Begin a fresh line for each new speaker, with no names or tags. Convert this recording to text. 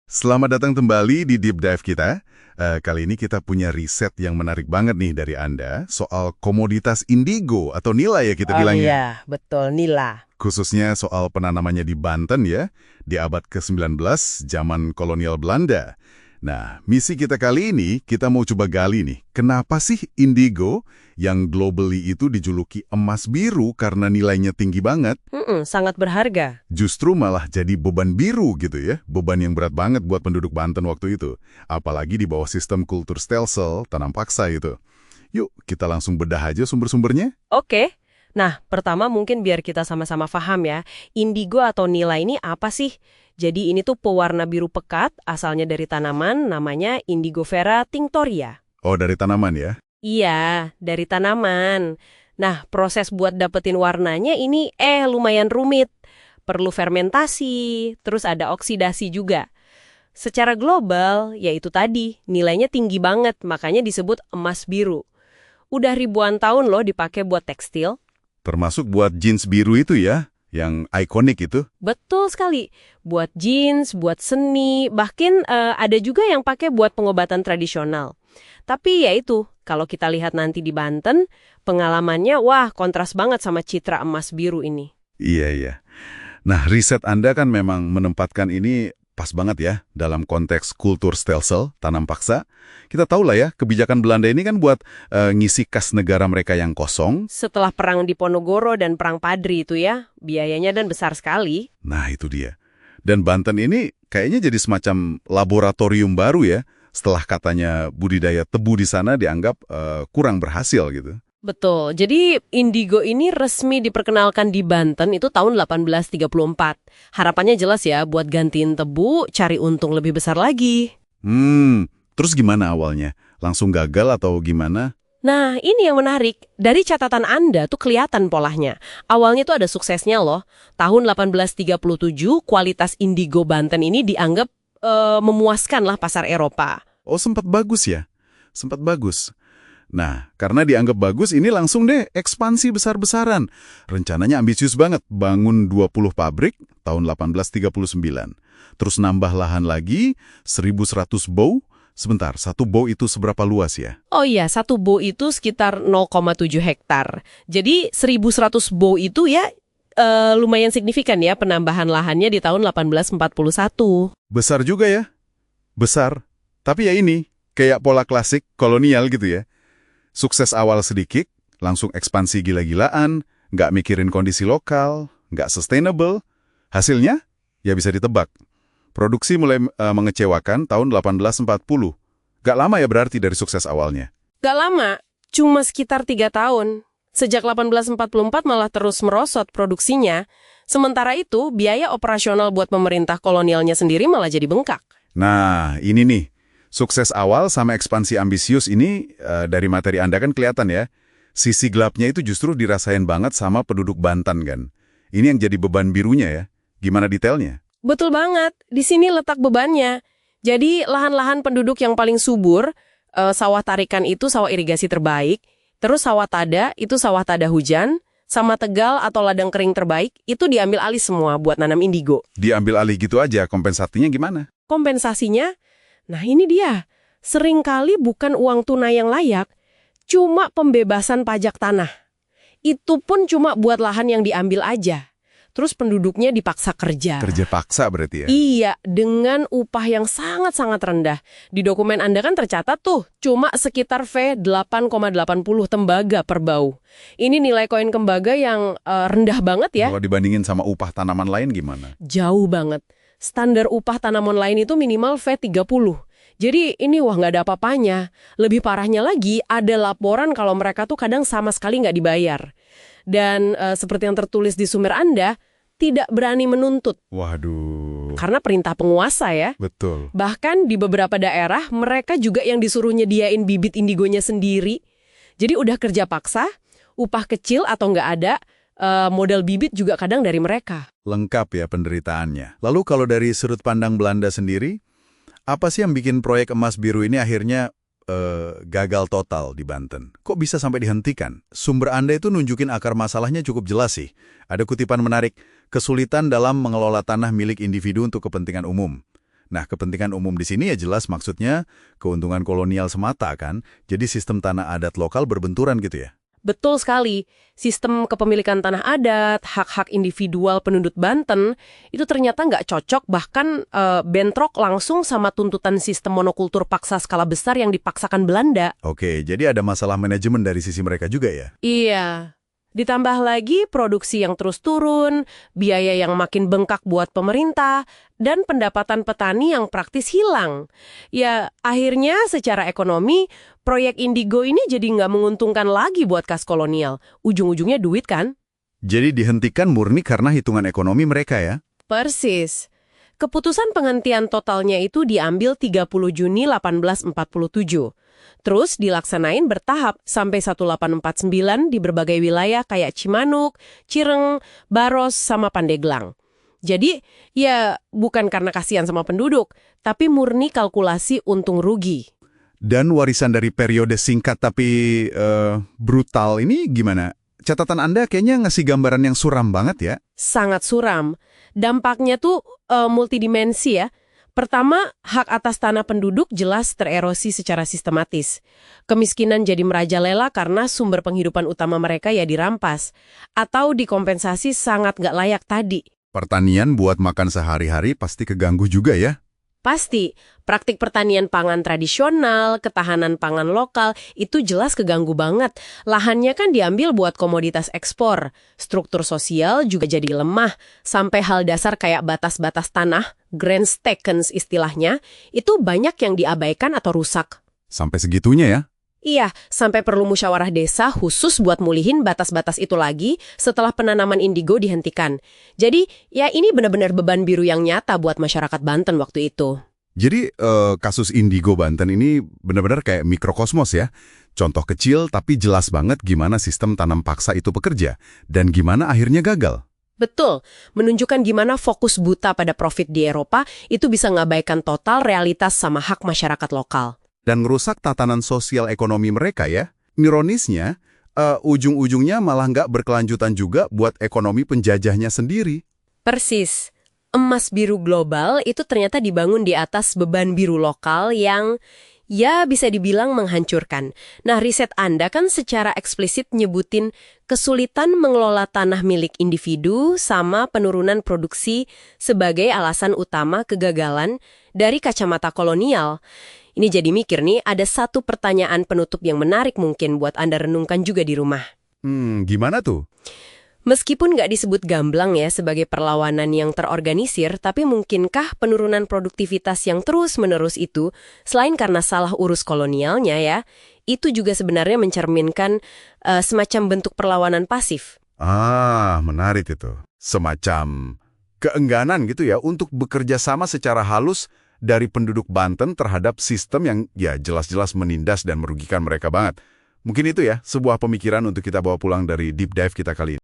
Selamat datang kembali di Deep Dive kita. Kali ini kita punya riset yang menarik banget nih dari Anda soal komoditas indigo atau nila ya kita
Oh
bilangnya.
iya, betul, nila.
Khususnya soal penanamannya di Banten ya, di abad ke-19 zaman kolonial Belanda. Nah, misi kita kali ini kita mau coba gali nih, kenapa sih indigo yang globally itu dijuluki emas biru karena nilainya tinggi banget,
Sangat berharga.
justru malah jadi beban biru gitu ya, beban yang berat banget buat penduduk Banten waktu itu. Apalagi di bawah sistem kultur stelsel, tanam paksa itu. Yuk, kita langsung bedah aja sumber-sumbernya.
Oke. Nah, pertama mungkin biar kita sama-sama paham ya, indigo atau nila ini apa sih? Jadi ini tuh pewarna biru pekat, asalnya dari tanaman, namanya Indigofera tinctoria.
Oh, dari tanaman ya?
Iya, dari tanaman. Nah, proses buat dapetin warnanya ini lumayan rumit. Perlu fermentasi, terus ada oksidasi juga. Secara global, yaitu tadi, nilainya tinggi banget, makanya disebut emas biru. Udah ribuan tahun loh dipakai buat tekstil.
Termasuk buat jeans biru itu ya, yang ikonik itu.
Betul sekali. Buat jeans, buat seni, bahkan ada juga yang pakai buat pengobatan tradisional. Tapi ya itu, kalau kita lihat nanti di Banten, pengalamannya wah kontras banget sama citra emas biru ini.
Iya, iya. Nah, riset Anda kan memang menempatkan ini pas banget ya, dalam konteks kultur stelsel, tanam paksa. Kita tahu lah ya, kebijakan Belanda ini kan buat ngisi kas negara mereka yang kosong.
Setelah perang Diponegoro dan perang Padri itu ya, biayanya dan besar sekali.
Nah, itu dia. Dan Banten ini kayaknya jadi semacam laboratorium baru ya, setelah katanya budidaya tebu di sana dianggap kurang berhasil gitu.
Betul, jadi indigo ini resmi diperkenalkan di Banten itu tahun 1834. Harapannya jelas ya, buat gantiin tebu, cari untung lebih besar lagi.
Terus gimana awalnya? Langsung gagal atau gimana?
Nah, ini yang menarik. Dari catatan Anda tuh kelihatan polanya. Awalnya tuh ada suksesnya loh. Tahun 1837, kualitas indigo Banten ini dianggap memuaskan lah pasar Eropa.
Oh, sempat bagus ya? Sempat bagus. Nah, karena dianggap bagus, ini langsung deh ekspansi besar-besaran. Rencananya ambisius banget, bangun 20 pabrik tahun 1839. Terus nambah lahan lagi, 1.100 bow. Sebentar, satu bow itu seberapa luas ya?
Oh iya, satu bow itu sekitar 0,7 hektar. Jadi 1.100 bow itu ya lumayan signifikan ya penambahan lahannya di tahun 1841.
Besar juga ya? Besar. Tapi ya ini, kayak pola klasik kolonial gitu ya. Sukses awal sedikit, langsung ekspansi gila-gilaan, nggak mikirin kondisi lokal, nggak sustainable. Hasilnya? Ya bisa ditebak. Produksi mulai mengecewakan tahun 1840. Nggak lama ya berarti dari sukses awalnya.
Gak lama, cuma sekitar 3 tahun. Sejak 1844 malah terus merosot produksinya. Sementara itu, biaya operasional buat pemerintah kolonialnya sendiri malah jadi bengkak.
Nah, ini nih. Sukses awal sama ekspansi ambisius ini dari materi Anda kan kelihatan ya. Sisi gelapnya itu justru dirasain banget sama penduduk Banten kan. Ini yang jadi beban birunya ya. Gimana detailnya?
Betul banget, di sini letak bebannya. Jadi lahan-lahan penduduk yang paling subur, sawah tarikan itu sawah irigasi terbaik, terus sawah tada itu sawah tada hujan, sama tegal atau ladang kering terbaik itu diambil alih semua buat nanam indigo.
Diambil alih gitu aja, kompensasinya gimana?
Kompensasinya? Nah ini dia, seringkali bukan uang tunai yang layak, cuma pembebasan pajak tanah. Itu pun cuma buat lahan yang diambil aja. Terus penduduknya dipaksa kerja.
Kerja paksa berarti ya?
Iya, dengan upah yang sangat-sangat rendah. Di dokumen Anda kan tercatat tuh, cuma sekitar V8,80 tembaga per bau. Ini nilai koin tembaga yang rendah banget ya.
Kalau dibandingin sama upah tanaman lain gimana?
Jauh banget. Standar upah tanaman lain itu minimal V30. Jadi ini wah nggak ada apa-apanya. Lebih parahnya lagi, ada laporan kalau mereka tuh kadang sama sekali nggak dibayar. Dan seperti yang tertulis di sumber Anda, tidak berani menuntut.
Waduh.
Karena perintah penguasa ya.
Betul.
Bahkan di beberapa daerah, mereka juga yang disuruh nyediain bibit indigonya sendiri. Jadi udah kerja paksa, upah kecil atau nggak ada, modal bibit juga kadang dari mereka.
Lengkap ya penderitaannya. Lalu kalau dari sudut pandang Belanda sendiri, apa sih yang bikin proyek emas biru ini akhirnya gagal total di Banten? Kok bisa sampai dihentikan? Sumber Anda itu nunjukin akar masalahnya cukup jelas sih. Ada kutipan menarik, kesulitan dalam mengelola tanah milik individu untuk kepentingan umum. Nah, kepentingan umum di sini ya jelas maksudnya keuntungan kolonial semata kan. Jadi sistem tanah adat lokal berbenturan gitu ya.
Betul sekali. Sistem kepemilikan tanah adat, hak-hak individual penduduk Banten, itu ternyata nggak cocok, bahkan bentrok langsung sama tuntutan sistem monokultur paksa skala besar yang dipaksakan Belanda.
Oke, jadi ada masalah manajemen dari sisi mereka juga ya?
Iya. Ditambah lagi produksi yang terus turun, biaya yang makin bengkak buat pemerintah, dan pendapatan petani yang praktis hilang. Ya, akhirnya secara ekonomi, proyek Indigo ini jadi nggak menguntungkan lagi buat kas kolonial. Ujung-ujungnya duit kan?
Jadi dihentikan murni karena hitungan ekonomi mereka ya?
Persis. Keputusan penghentian totalnya itu diambil 30 Juni 1847. Terus dilaksanain bertahap sampai 1849 di berbagai wilayah kayak Cimanuk, Cireng, Baros, sama Pandeglang. Jadi, ya bukan karena kasihan sama penduduk, tapi murni kalkulasi untung rugi.
Dan warisan dari periode singkat tapi brutal ini gimana? Catatan Anda kayaknya ngasih gambaran yang suram banget ya?
Sangat suram. Dampaknya tuh multidimensi ya. Pertama, hak atas tanah penduduk jelas tererosi secara sistematis. Kemiskinan jadi merajalela karena sumber penghidupan utama mereka ya dirampas. Atau dikompensasi sangat nggak layak tadi.
Pertanian buat makan sehari-hari pasti keganggu juga ya?
Pasti, praktik pertanian pangan tradisional, ketahanan pangan lokal, itu jelas keganggu banget. Lahannya kan diambil buat komoditas ekspor. Struktur sosial juga jadi lemah. Sampai hal dasar kayak batas-batas tanah, grendstekens istilahnya, itu banyak yang diabaikan atau rusak.
Sampai segitunya ya?
Iya, sampai perlu musyawarah desa khusus buat mulihin batas-batas itu lagi setelah penanaman indigo dihentikan. Jadi, ya ini benar-benar beban biru yang nyata buat masyarakat Banten waktu itu.
Jadi kasus indigo Banten ini benar-benar kayak mikrokosmos ya. Contoh kecil tapi jelas banget gimana sistem tanam paksa itu bekerja dan gimana akhirnya gagal.
Betul, menunjukkan gimana fokus buta pada profit di Eropa itu bisa ngabaikan total realitas sama hak masyarakat lokal.
Dan ngerusak tatanan sosial ekonomi mereka ya. Ironisnya, ujung-ujungnya malah nggak berkelanjutan juga buat ekonomi penjajahnya sendiri.
Persis. Emas biru global itu ternyata dibangun di atas beban biru lokal yang ya bisa dibilang menghancurkan. Nah, riset Anda kan secara eksplisit nyebutin kesulitan mengelola tanah milik individu sama penurunan produksi sebagai alasan utama kegagalan dari kacamata kolonial. Ini jadi mikir nih, ada satu pertanyaan penutup yang menarik mungkin buat Anda renungkan juga di rumah.
Gimana tuh?
Meskipun nggak disebut gamblang ya sebagai perlawanan yang terorganisir, tapi mungkinkah penurunan produktivitas yang terus-menerus itu, selain karena salah urus kolonialnya ya, itu juga sebenarnya mencerminkan semacam bentuk perlawanan pasif?
Menarik itu. Semacam keengganan gitu ya untuk bekerja sama secara halus dari penduduk Banten terhadap sistem yang ya jelas-jelas menindas dan merugikan mereka banget. Mungkin itu ya sebuah pemikiran untuk kita bawa pulang dari deep dive kita kali ini.